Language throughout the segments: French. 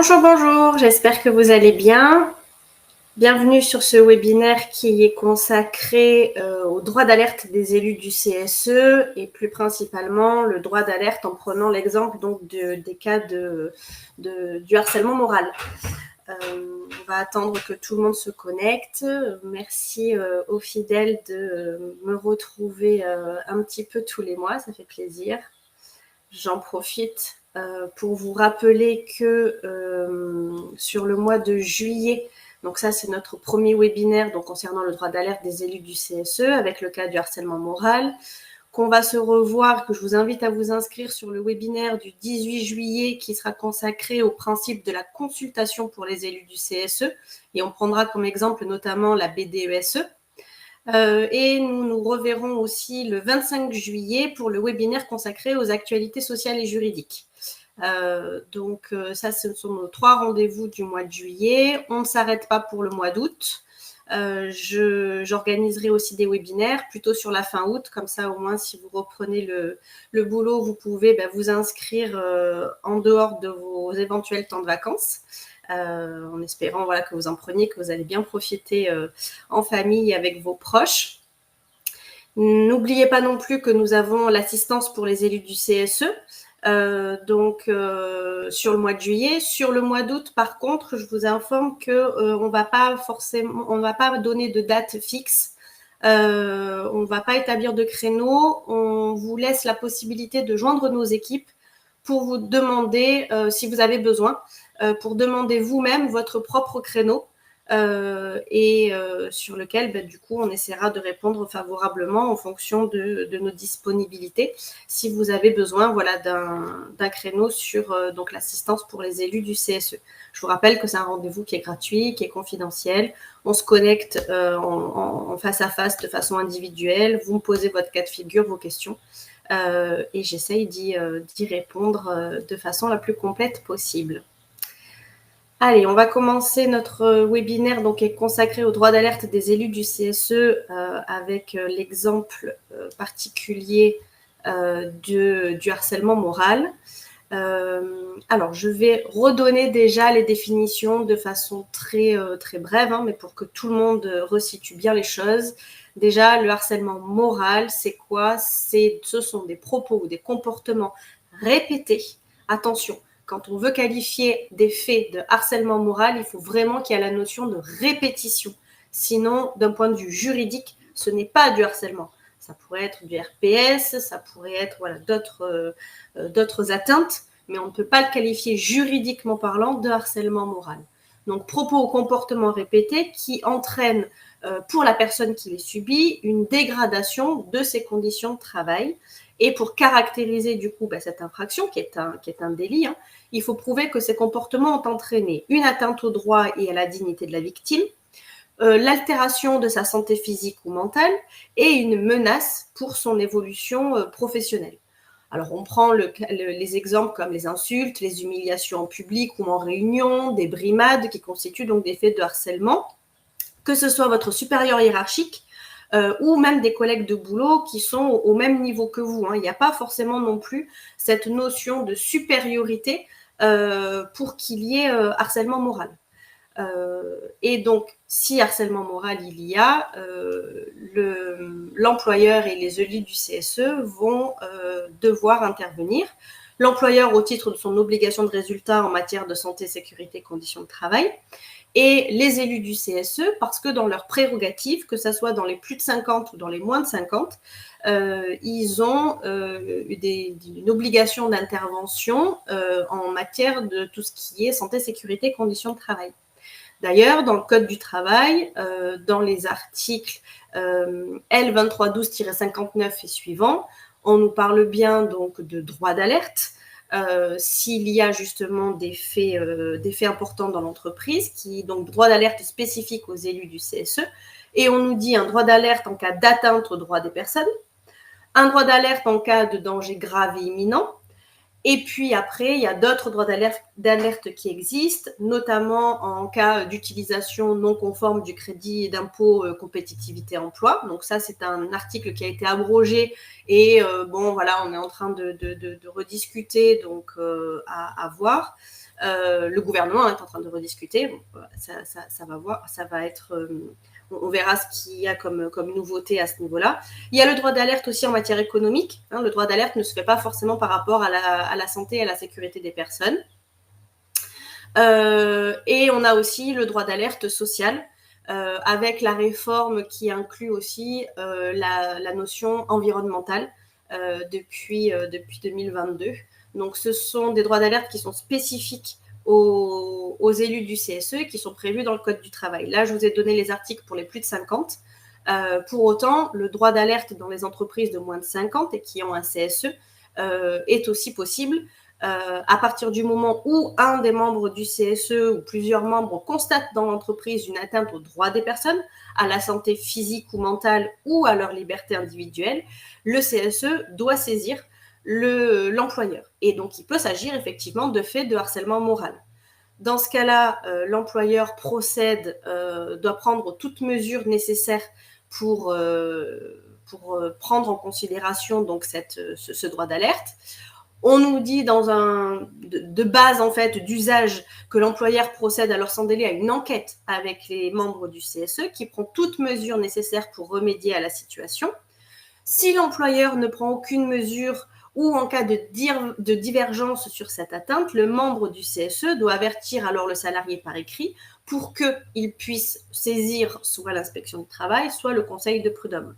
Bonjour, bonjour, j'espère que vous allez bien. Bienvenue sur ce webinaire qui est consacré au droit d'alerte des élus du CSE et plus principalement le droit d'alerte en prenant l'exemple donc des cas du harcèlement moral. On va attendre que tout le monde se connecte. Merci aux fidèles de me retrouver un petit peu tous les mois, ça fait plaisir. J'en profite pour vous rappeler que sur le mois de juillet, donc ça c'est notre premier webinaire donc, concernant le droit d'alerte des élus du CSE avec le cas du harcèlement moral, qu'on va se revoir, que je vous invite à vous inscrire sur le webinaire du 18 juillet qui sera consacré au principe de la consultation pour les élus du CSE et on prendra comme exemple notamment la BDESE. Et nous nous reverrons aussi le 25 juillet pour le webinaire consacré aux actualités sociales et juridiques. Donc ça, ce sont nos 3 rendez-vous du mois de juillet. On ne s'arrête pas pour le mois d'août. J'organiserai aussi des webinaires plutôt sur la fin août, comme ça au moins si vous reprenez le boulot, vous pouvez vous inscrire en dehors de vos éventuels temps de vacances. En espérant que vous en preniez, que vous allez bien profiter en famille avec vos proches. N'oubliez pas non plus que nous avons l'assistance pour les élus du CSE, sur le mois de juillet. Sur le mois d'août, par contre, je vous informe qu'on ne va pas donner de date fixe. On ne va pas établir de créneau. On vous laisse la possibilité de joindre nos équipes pour vous demander, si vous avez besoin, pour demander vous-même votre propre créneau sur lequel, du coup, on essaiera de répondre favorablement en fonction de nos disponibilités. Si vous avez besoin d'un créneau sur donc l'assistance pour les élus du CSE. Je vous rappelle que c'est un rendez-vous qui est gratuit, qui est confidentiel. On se connecte en face à face de façon individuelle. Vous me posez votre cas de figure, vos questions. Et j'essaye d'y répondre de façon la plus complète possible. Allez, on va commencer notre webinaire qui est consacré au droit d'alerte des élus du CSE avec l'exemple particulier du harcèlement moral. Alors, je vais redonner déjà les définitions de façon très brève, mais pour que tout le monde resitue bien les choses. Déjà, le harcèlement moral, c'est quoi? Ce sont des propos ou des comportements répétés. Attention, quand on veut qualifier des faits de harcèlement moral, il faut vraiment qu'il y ait la notion de répétition. Sinon, d'un point de vue juridique, ce n'est pas du harcèlement. Ça pourrait être du RPS, ça pourrait être d'autres atteintes, mais on ne peut pas le qualifier juridiquement parlant de harcèlement moral. Donc, propos ou comportements répétés qui entraînent pour la personne qui les subit une dégradation de ses conditions de travail. Et pour caractériser du coup cette infraction qui est un délit, il faut prouver que ces comportements ont entraîné une atteinte au droit et à la dignité de la victime, l'altération de sa santé physique ou mentale et une menace pour son évolution professionnelle. Alors, on prend les exemples comme les insultes, les humiliations en public ou en réunion, des brimades qui constituent donc des faits de harcèlement, que ce soit votre supérieur hiérarchique ou même des collègues de boulot qui sont au même niveau que vous. Il n'y a pas forcément non plus cette notion de supériorité pour qu'il y ait harcèlement moral. Et donc, si harcèlement moral il y a, l'employeur et les élus du CSE vont devoir intervenir. L'employeur au titre de son obligation de résultat en matière de santé, sécurité, conditions de travail, et les élus du CSE parce que dans leurs prérogatives, que ce soit dans les plus de 50 ou dans les moins de 50, ils ont une obligation d'intervention en matière de tout ce qui est santé, sécurité, conditions de travail. D'ailleurs, dans le Code du travail, dans les articles L2312-59 et suivants, on nous parle bien donc de droit d'alerte s'il y a justement des faits importants dans l'entreprise, donc droit d'alerte spécifique aux élus du CSE, et on nous dit un droit d'alerte en cas d'atteinte aux droits des personnes, un droit d'alerte en cas de danger grave et imminent. Et puis après, il y a d'autres droits d'alerte qui existent, notamment en cas d'utilisation non conforme du crédit d'impôt compétitivité emploi. Donc ça, c'est un article qui a été abrogé et on est en train de rediscuter, donc à voir. Le gouvernement est en train de rediscuter. Bon, ça va être, on verra ce qu'il y a comme nouveauté à ce niveau-là. Il y a le droit d'alerte aussi en matière économique. Hein, le droit d'alerte ne se fait pas forcément par rapport à la santé et à la sécurité des personnes. Et on a aussi le droit d'alerte social, avec la réforme qui inclut aussi la notion environnementale depuis 2022. Donc, ce sont des droits d'alerte qui sont spécifiques aux élus du CSE qui sont prévus dans le Code du travail. Là, je vous ai donné les articles pour les plus de 50. Pour autant, le droit d'alerte dans les entreprises de moins de 50 et qui ont un CSE est aussi possible à partir du moment où un des membres du CSE ou plusieurs membres constatent dans l'entreprise une atteinte aux droits des personnes, à la santé physique ou mentale ou à leur liberté individuelle, le CSE doit saisir l'employeur. Et donc, il peut s'agir effectivement de faits de harcèlement moral. Dans ce cas-là, l'employeur doit prendre toutes mesures nécessaires pour prendre en considération donc ce droit d'alerte. On nous dit de base, en fait, d'usage, que l'employeur procède alors sans délai à une enquête avec les membres du CSE qui prend toutes mesures nécessaires pour remédier à la situation. Si l'employeur ne prend aucune mesure ou en cas de divergence sur cette atteinte, le membre du CSE doit avertir alors le salarié par écrit pour qu'il puisse saisir soit l'inspection du travail, soit le conseil de prud'homme.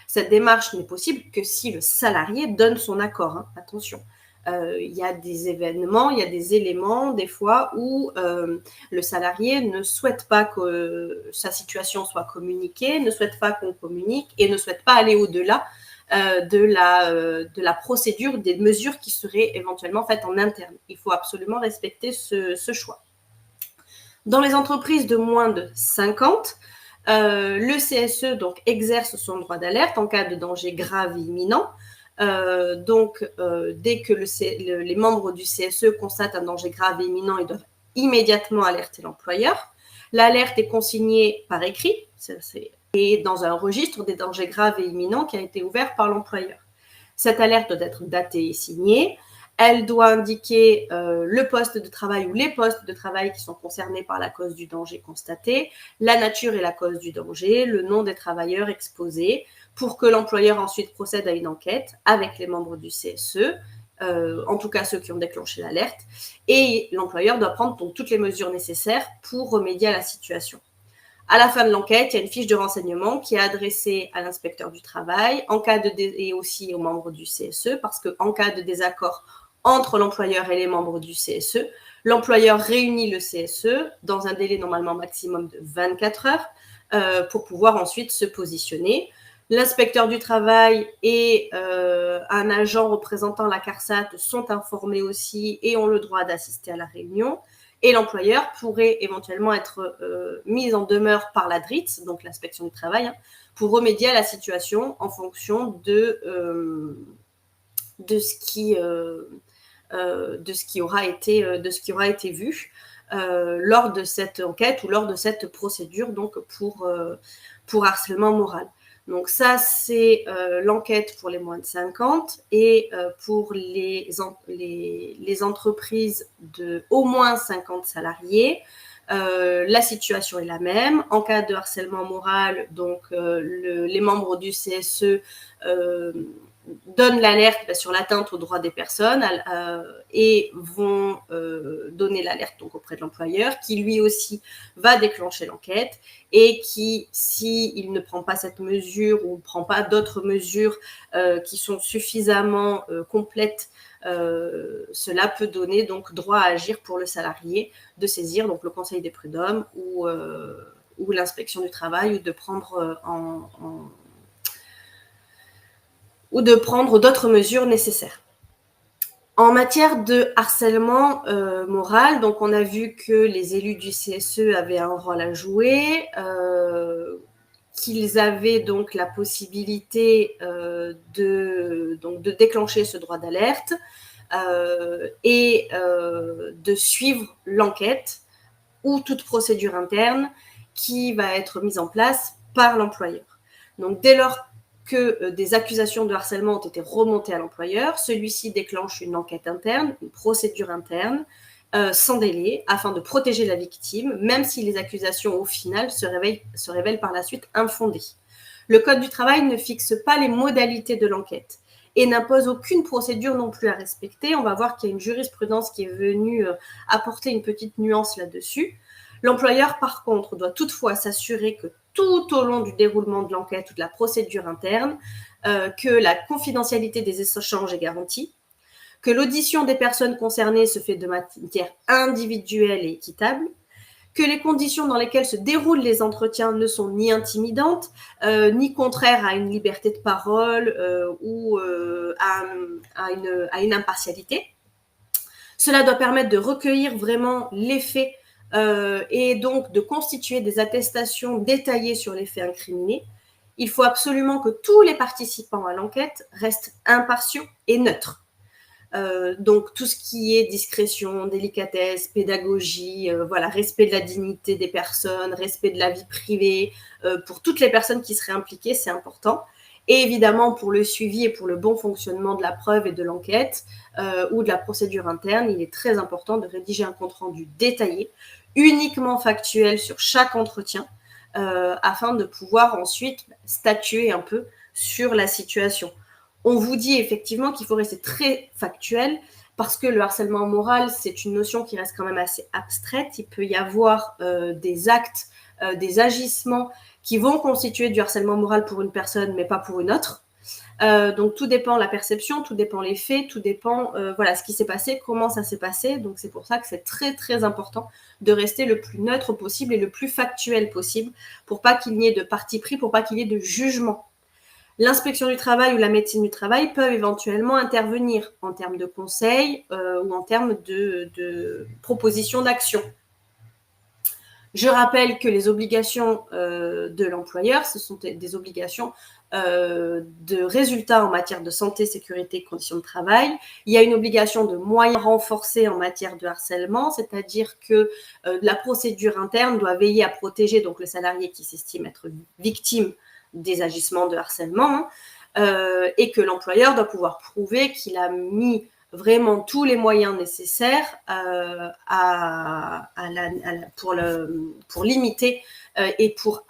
Cette démarche n'est possible que si le salarié donne son accord. Hein, attention. Il y a des événements, il y a des éléments des fois où le salarié ne souhaite pas que sa situation soit communiquée, ne souhaite pas qu'on communique et ne souhaite pas aller au-delà de la procédure, des mesures qui seraient éventuellement faites en interne. Il faut absolument respecter ce choix. Dans les entreprises de moins de 50, le CSE donc, exerce son droit d'alerte en cas de danger grave et imminent. Dès que les membres du CSE constatent un danger grave et imminent, ils doivent immédiatement alerter l'employeur. L'alerte est consignée par écrit et dans un registre des dangers graves et imminents qui a été ouvert par l'employeur. Cette alerte doit être datée et signée. Elle doit indiquer le poste de travail ou les postes de travail qui sont concernés par la cause du danger constaté, la nature et la cause du danger, le nom des travailleurs exposés, pour que l'employeur ensuite procède à une enquête avec les membres du CSE, en tout cas ceux qui ont déclenché l'alerte, et l'employeur doit prendre donc toutes les mesures nécessaires pour remédier à la situation. À la fin de l'enquête, il y a une fiche de renseignement qui est adressée à l'inspecteur du travail et aussi aux membres du CSE, parce qu'en cas de désaccord entre l'employeur et les membres du CSE, l'employeur réunit le CSE dans un délai normalement maximum de 24 heures pour pouvoir ensuite se positionner. L'inspecteur du travail et un agent représentant la CARSAT sont informés aussi et ont le droit d'assister à la réunion. Et l'employeur pourrait éventuellement être mis en demeure par la DRIT, donc l'inspection du travail, pour remédier à la situation en fonction de ce qui aura été vu lors de cette enquête ou lors de cette procédure donc pour harcèlement moral. Donc ça, c'est l'enquête pour les moins de 50 et pour les entreprises de au moins 50 salariés, la situation est la même. En cas de harcèlement moral, donc les membres du CSE donnent l'alerte sur l'atteinte aux droits des personnes et vont donner l'alerte donc auprès de l'employeur qui lui aussi va déclencher l'enquête et qui, s'il ne prend pas cette mesure ou ne prend pas d'autres mesures qui sont suffisamment complètes, cela peut donner donc droit à agir pour le salarié de saisir donc le conseil des prud'hommes ou l'inspection du travail ou de prendre ou de prendre d'autres mesures nécessaires. En matière de harcèlement moral, donc on a vu que les élus du CSE avaient un rôle à jouer, qu'ils avaient donc la possibilité de déclencher ce droit d'alerte et de suivre l'enquête ou toute procédure interne qui va être mise en place par l'employeur. Donc dès lors que des accusations de harcèlement ont été remontées à l'employeur, celui-ci déclenche une enquête interne, une procédure interne, sans délai afin de protéger la victime, même si les accusations au final se révèlent par la suite infondées. Le Code du travail ne fixe pas les modalités de l'enquête et n'impose aucune procédure non plus à respecter. On va voir qu'il y a une jurisprudence qui est venue apporter une petite nuance là-dessus. L'employeur, par contre, doit toutefois s'assurer que tout au long du déroulement de l'enquête ou de la procédure interne, que la confidentialité des échanges est garantie, que l'audition des personnes concernées se fait de manière individuelle et équitable, que les conditions dans lesquelles se déroulent les entretiens ne sont ni intimidantes, ni contraires à une liberté de parole ou à une impartialité. Cela doit permettre de recueillir vraiment les faits et donc de constituer des attestations détaillées sur les faits incriminés. Il faut absolument que tous les participants à l'enquête restent impartiaux et neutres. Donc tout ce qui est discrétion, délicatesse, pédagogie, voilà, respect de la dignité des personnes, respect de la vie privée, pour toutes les personnes qui seraient impliquées, c'est important. Et évidemment, pour le suivi et pour le bon fonctionnement de la preuve et de l'enquête ou de la procédure interne, il est très important de rédiger un compte-rendu détaillé, uniquement factuel sur chaque entretien, afin de pouvoir ensuite statuer un peu sur la situation. On vous dit effectivement qu'il faut rester très factuel parce que le harcèlement moral, c'est une notion qui reste quand même assez abstraite. Il peut y avoir des actes, des agissements qui vont constituer du harcèlement moral pour une personne, mais pas pour une autre. Donc tout dépend de la perception, tout dépend les faits, tout dépend voilà, ce qui s'est passé, comment ça s'est passé. Donc c'est pour ça que c'est très très important de rester le plus neutre possible et le plus factuel possible pour pas qu'il n'y ait de parti pris, pour pas qu'il y ait de jugement. L'inspection du travail ou la médecine du travail peuvent éventuellement intervenir en termes de conseils ou en termes de propositions d'action. Je rappelle que les obligations de l'employeur, ce sont des obligations de résultats en matière de santé, sécurité, conditions de travail. Il y a une obligation de moyens renforcés en matière de harcèlement, c'est-à-dire que la procédure interne doit veiller à protéger donc le salarié qui s'estime être victime des agissements de harcèlement et que l'employeur doit pouvoir prouver qu'il a mis vraiment tous les moyens nécessaires pour limiter et pour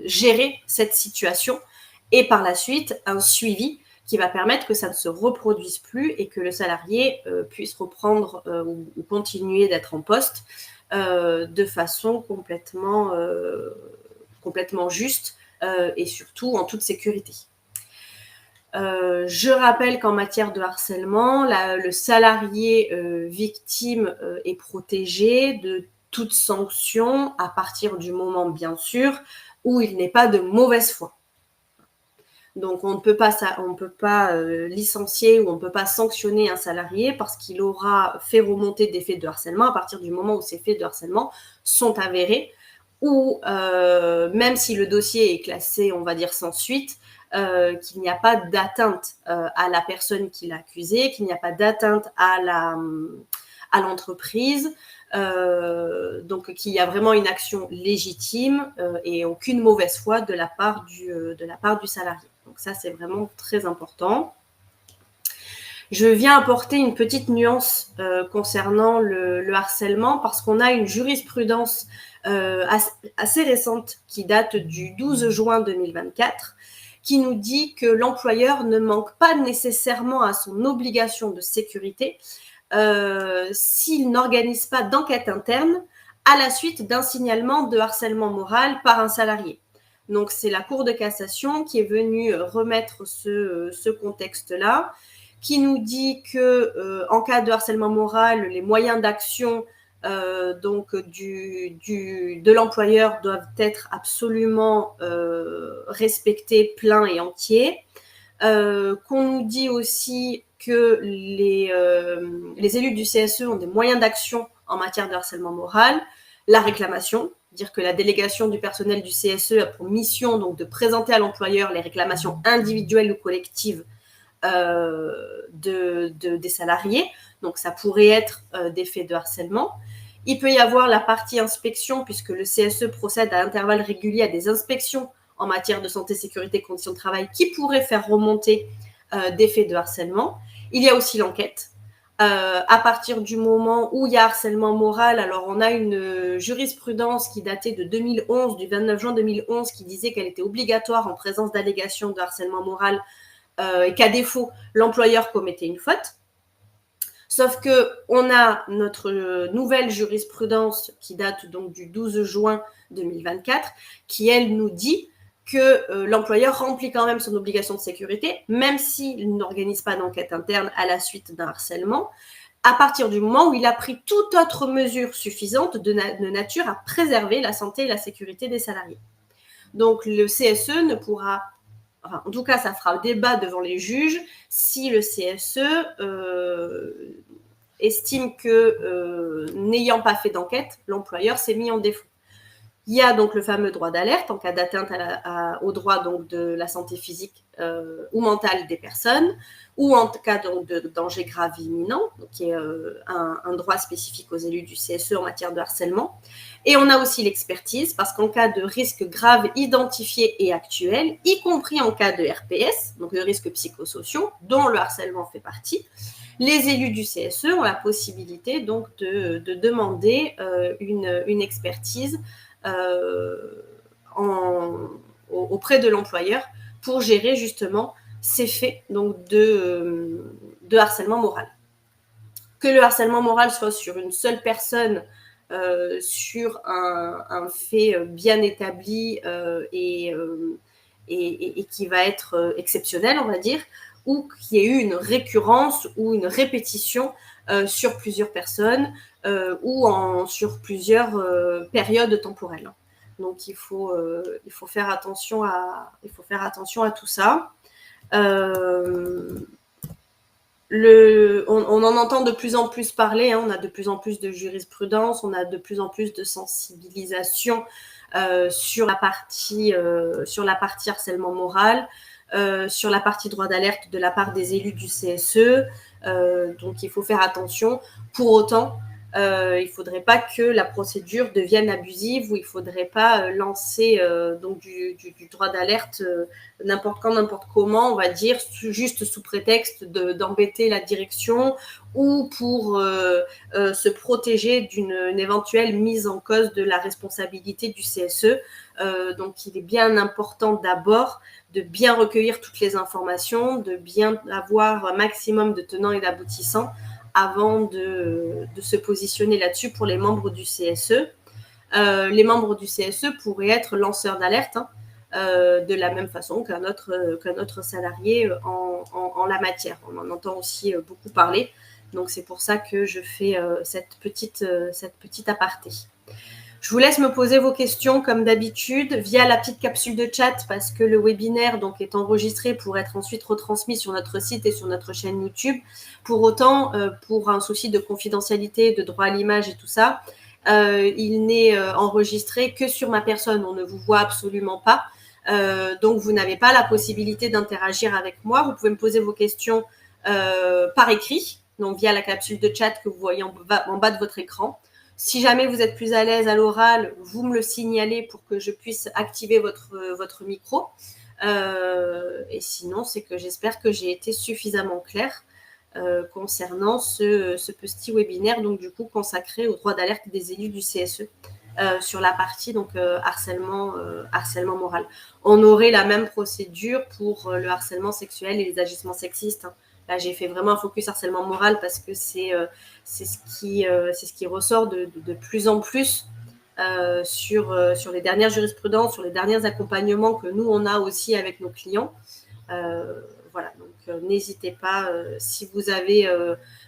gérer cette situation et par la suite un suivi qui va permettre que ça ne se reproduise plus et que le salarié puisse reprendre ou continuer d'être en poste de façon complètement juste et surtout en toute sécurité. Je rappelle qu'en matière de harcèlement, le salarié victime est protégé de toute sanction à partir du moment, bien sûr, où il n'est pas de mauvaise foi. Donc, on ne peut pas licencier ou on ne peut pas sanctionner un salarié parce qu'il aura fait remonter des faits de harcèlement à partir du moment où ces faits de harcèlement sont avérés ou même si le dossier est classé, on va dire, sans suite, qu'il n'y a pas d'atteinte à la personne qui l'a accusé, qu'il n'y a pas d'atteinte à l'entreprise, donc qu'il y a vraiment une action légitime et aucune mauvaise foi de la part du salarié. Donc ça, c'est vraiment très important. Je viens apporter une petite nuance concernant le harcèlement parce qu'on a une jurisprudence assez récente qui date du 12 juin 2024 qui nous dit que l'employeur ne manque pas nécessairement à son obligation de sécurité s'il n'organise pas d'enquête interne à la suite d'un signalement de harcèlement moral par un salarié. Donc, c'est la Cour de cassation qui est venue remettre ce contexte-là, qui nous dit que en cas de harcèlement moral, les moyens d'action donc de l'employeur doivent être absolument respectés, pleins et entiers. Qu'on nous dit aussi que les élus du CSE ont des moyens d'action en matière de harcèlement moral, la réclamation, dire que la délégation du personnel du CSE a pour mission donc de présenter à l'employeur les réclamations individuelles ou collectives des salariés. Donc, ça pourrait être des faits de harcèlement. Il peut y avoir la partie inspection, puisque le CSE procède à intervalles réguliers à des inspections en matière de santé, sécurité, conditions de travail qui pourraient faire remonter des faits de harcèlement. Il y a aussi l'enquête. À partir du moment où il y a harcèlement moral, alors on a une jurisprudence qui datait de 2011, du 29 juin 2011, qui disait qu'elle était obligatoire en présence d'allégations de harcèlement moral et qu'à défaut, l'employeur commettait une faute. Sauf qu'on a notre nouvelle jurisprudence qui date donc du 12 juin 2024, qui, elle, nous dit que l'employeur remplit quand même son obligation de sécurité, même s'il n'organise pas d'enquête interne à la suite d'un harcèlement, à partir du moment où il a pris toute autre mesure suffisante de nature à préserver la santé et la sécurité des salariés. Donc le CSE ne pourra, enfin, en tout cas ça fera débat devant les juges, si le CSE estime que n'ayant pas fait d'enquête, l'employeur s'est mis en défaut. Il y a donc le fameux droit d'alerte en cas d'atteinte au droit donc, de la santé physique ou mentale des personnes, ou en cas donc, de danger grave et imminent, donc, qui est un droit spécifique aux élus du CSE en matière de harcèlement. Et on a aussi l'expertise, parce qu'en cas de risque grave identifié et actuel, y compris en cas de RPS, donc de risques psychosociaux, dont le harcèlement fait partie, les élus du CSE ont la possibilité donc de demander une expertise auprès de l'employeur pour gérer justement ces faits donc de harcèlement moral. Que le harcèlement moral soit sur une seule personne, sur un fait bien établi et qui va être exceptionnel, on va dire, ou qu'il y ait eu une récurrence ou une répétition sur plusieurs personnes ou sur plusieurs périodes temporelles. Donc il faut faire attention à tout ça. On en entend de plus en plus parler, hein, on a de plus en plus de jurisprudence, on a de plus en plus de sensibilisation sur la partie harcèlement moral, sur la partie droit d'alerte de la part des élus du CSE. Donc il faut faire attention. Pour autant, il ne faudrait pas que la procédure devienne abusive, ou il ne faudrait pas lancer donc du droit d'alerte n'importe quand, n'importe comment, on va dire, juste sous prétexte d'embêter la direction ou pour se protéger d'une éventuelle mise en cause de la responsabilité du CSE. Donc il est bien important d'abord de bien recueillir toutes les informations, de bien avoir un maximum de tenants et d'aboutissants avant de se positionner là-dessus pour les membres du CSE. Les membres du CSE pourraient être lanceurs d'alerte, hein, de la même façon qu'un autre salarié en la matière. On en entend aussi beaucoup parler, donc c'est pour ça que je fais cette petite aparté. Je vous laisse me poser vos questions comme d'habitude via la petite capsule de chat, parce que le webinaire donc, est enregistré pour être ensuite retransmis sur notre site et sur notre chaîne YouTube. Pour autant, pour un souci de confidentialité, de droit à l'image et tout ça, il n'est enregistré que sur ma personne. On ne vous voit absolument pas. Donc, vous n'avez pas la possibilité d'interagir avec moi. Vous pouvez me poser vos questions par écrit, donc via la capsule de chat que vous voyez en bas de votre écran. Si jamais vous êtes plus à l'aise à l'oral, vous me le signalez pour que je puisse activer votre micro. Et sinon, c'est que j'espère que j'ai été suffisamment claire concernant ce petit webinaire, donc du coup consacré au droit d'alerte des élus du CSE sur la partie donc harcèlement moral. On aurait la même procédure pour le harcèlement sexuel et les agissements sexistes, hein. Là, j'ai fait vraiment un focus harcèlement moral parce que c'est ce qui ressort de plus en plus sur les dernières jurisprudences, sur les derniers accompagnements que nous, on a aussi avec nos clients. Voilà, donc n'hésitez pas, si vous avez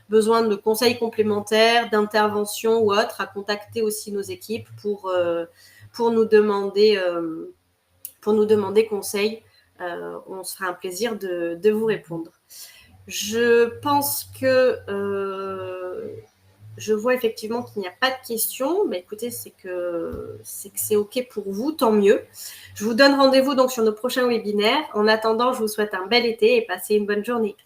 besoin de conseils complémentaires, d'interventions ou autres, à contacter aussi nos équipes pour nous demander conseil. On se fera un plaisir de vous répondre. Je pense que je vois effectivement qu'il n'y a pas de questions. Mais écoutez, c'est que c'est OK pour vous, tant mieux. Je vous donne rendez-vous donc sur nos prochains webinaires. En attendant, je vous souhaite un bel été et passez une bonne journée.